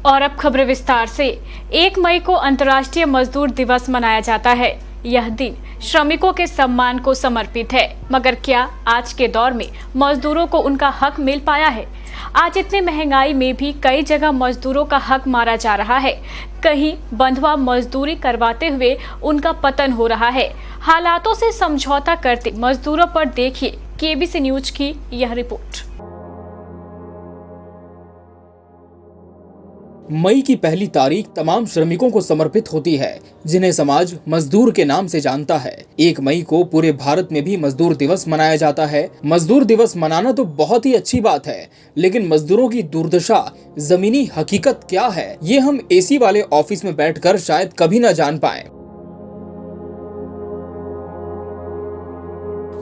और अब खबर विस्तार से। 1 मई को अंतर्राष्ट्रीय मजदूर दिवस मनाया जाता है। यह दिन श्रमिकों के सम्मान को समर्पित है, मगर क्या आज के दौर में मजदूरों को उनका हक मिल पाया है? आज इतनी महंगाई में भी कई जगह मजदूरों का हक मारा जा रहा है। कहीं बंधुआ मजदूरी करवाते हुए उनका पतन हो रहा है। हालातों से समझौता करते मजदूरों पर देखिए केबीसी न्यूज की यह रिपोर्ट। मई की पहली तारीख तमाम श्रमिकों को समर्पित होती है, जिन्हें समाज मजदूर के नाम से जानता है। 1 मई को पूरे भारत में भी मजदूर दिवस मनाया जाता है। मजदूर दिवस मनाना तो बहुत ही अच्छी बात है, लेकिन मजदूरों की दुर्दशा, जमीनी हकीकत क्या है, ये हम एसी वाले ऑफिस में बैठकर शायद कभी न जान पाएं।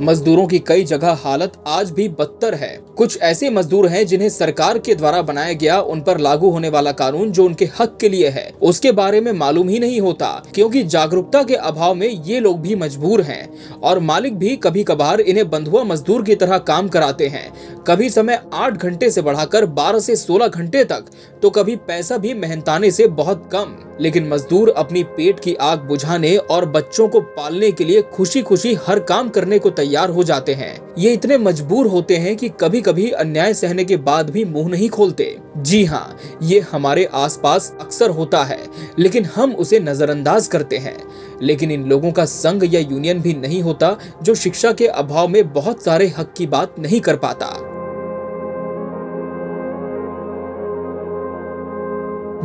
मजदूरों की कई जगह हालत आज भी बदतर है। कुछ ऐसे मजदूर हैं जिन्हें सरकार के द्वारा बनाया गया उन पर लागू होने वाला कानून जो उनके हक के लिए है, उसके बारे में मालूम ही नहीं होता, क्योंकि जागरूकता के अभाव में ये लोग भी मजबूर हैं और मालिक भी कभी कभार इन्हें बंधुआ मजदूर की तरह काम कराते हैं। कभी समय 8 घंटे से बढ़ाकर 12 से 16 घंटे तक, तो कभी पैसा भी मेहनताने से बहुत कम। लेकिन मजदूर अपनी पेट की आग बुझाने और बच्चों को पालने के लिए खुशी खुशी हर काम करने को तैयार हो जाते हैं। ये इतने मजबूर होते हैं कि कभी कभी अन्याय सहने के बाद भी मुंह नहीं खोलते। जी हाँ, ये हमारे आसपास अक्सर होता है, लेकिन हम उसे नजरअंदाज करते हैं। लेकिन इन लोगों का संघ या यूनियन भी नहीं होता जो शिक्षा के अभाव में बहुत सारे हक की बात नहीं कर पाता।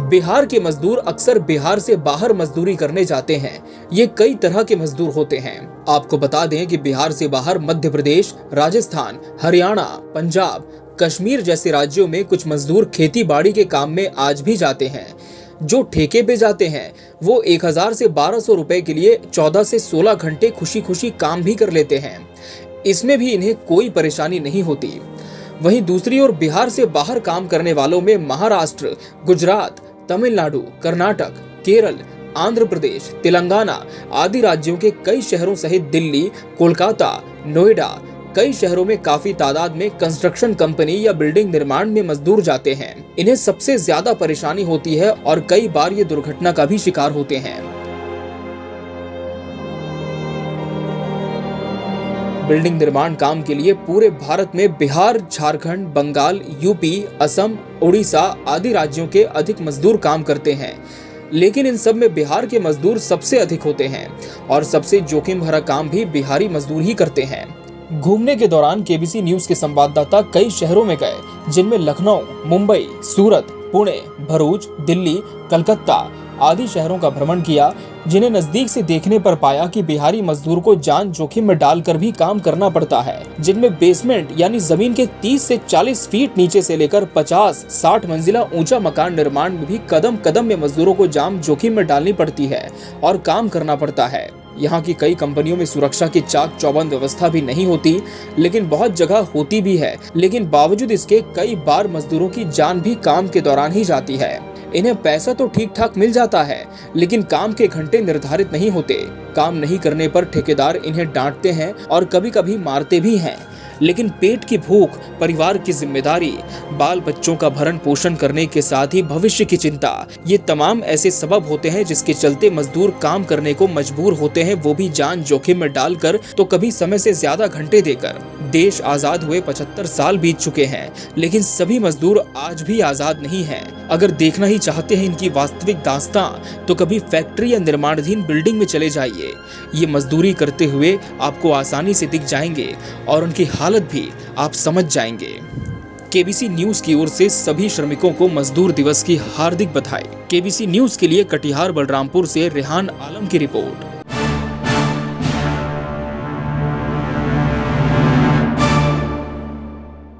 बिहार के मजदूर अक्सर बिहार से बाहर मजदूरी करने जाते हैं। ये कई तरह के मजदूर होते हैं। आपको बता दें कि बिहार से बाहर मध्य प्रदेश, राजस्थान, हरियाणा, पंजाब, कश्मीर जैसे राज्यों में कुछ मजदूर खेती बाड़ी के काम में आज भी जाते हैं। जो ठेके पे जाते हैं वो 1000 से 1200 रुपए के लिए 14 से 16 घंटे खुशी खुशी काम भी कर लेते हैं। इसमें भी इन्हें कोई परेशानी नहीं होती। वहीं दूसरी ओर बिहार से बाहर काम करने वालों में महाराष्ट्र, गुजरात, तमिलनाडु, कर्नाटक, केरल, आंध्र प्रदेश, तेलंगाना आदि राज्यों के कई शहरों सहित दिल्ली, कोलकाता, नोएडा, कई शहरों में काफी तादाद में कंस्ट्रक्शन कंपनी या बिल्डिंग निर्माण में मजदूर जाते हैं। इन्हें सबसे ज्यादा परेशानी होती है और कई बार ये दुर्घटना का भी शिकार होते हैं। बिल्डिंग निर्माण काम के लिए पूरे भारत में बिहार, झारखंड, बंगाल, यूपी, असम, उड़ीसा आदि राज्यों के अधिक मजदूर काम करते हैं। लेकिन इन सब में बिहार के मजदूर सबसे अधिक होते हैं और सबसे जोखिम भरा काम भी बिहारी मजदूर ही करते हैं। घूमने के दौरान केबीसी न्यूज के संवाददाता कई शहरों में गए, जिनमें लखनऊ, मुंबई, सूरत, पुणे, भरूच, दिल्ली, कलकत्ता आदि शहरों का भ्रमण किया, जिन्हें नजदीक से देखने पर पाया कि बिहारी मजदूर को जान जोखिम में डालकर भी काम करना पड़ता है, जिनमें बेसमेंट यानी जमीन के 30 से 40 फीट नीचे से लेकर 50-60 मंजिला ऊंचा मकान निर्माण में भी कदम कदम में मजदूरों को जान जोखिम में डालनी पड़ती है और काम करना पड़ता है। यहाँ की कई कंपनियों में सुरक्षा की चाक चौबंद व्यवस्था भी नहीं होती, लेकिन बहुत जगह होती भी है। लेकिन बावजूद इसके कई बार मजदूरों की जान भी काम के दौरान ही जाती है। इन्हें पैसा तो ठीक ठाक मिल जाता है, लेकिन काम के घंटे निर्धारित नहीं होते। काम नहीं करने पर ठेकेदार इन्हें डांटते हैं और कभी कभी मारते भी हैं। लेकिन पेट की भूख, परिवार की जिम्मेदारी, बाल बच्चों का भरण पोषण करने के साथ ही भविष्य की चिंता, ये तमाम ऐसे सबब होते हैं जिसके चलते मजदूर काम करने को मजबूर होते हैं, वो भी जान जोखिम में डालकर, तो कभी समय से ज्यादा घंटे देकर। देश आजाद हुए 75 साल बीत चुके हैं, लेकिन सभी मजदूर आज भी आजाद नहीं हैं। अगर देखना ही चाहते हैं इनकी वास्तविक दास्तां, तो कभी फैक्ट्री या निर्माणाधीन बिल्डिंग में चले जाइए। ये मजदूरी करते हुए आपको आसानी से दिख जाएंगे और उनकी हालत भी आप समझ जाएंगे। केबीसी न्यूज की ओर से सभी श्रमिकों को मजदूर दिवस की हार्दिक बधाई। केबीसी न्यूज के लिए कटिहार बलरामपुर से रेहान आलम की रिपोर्ट।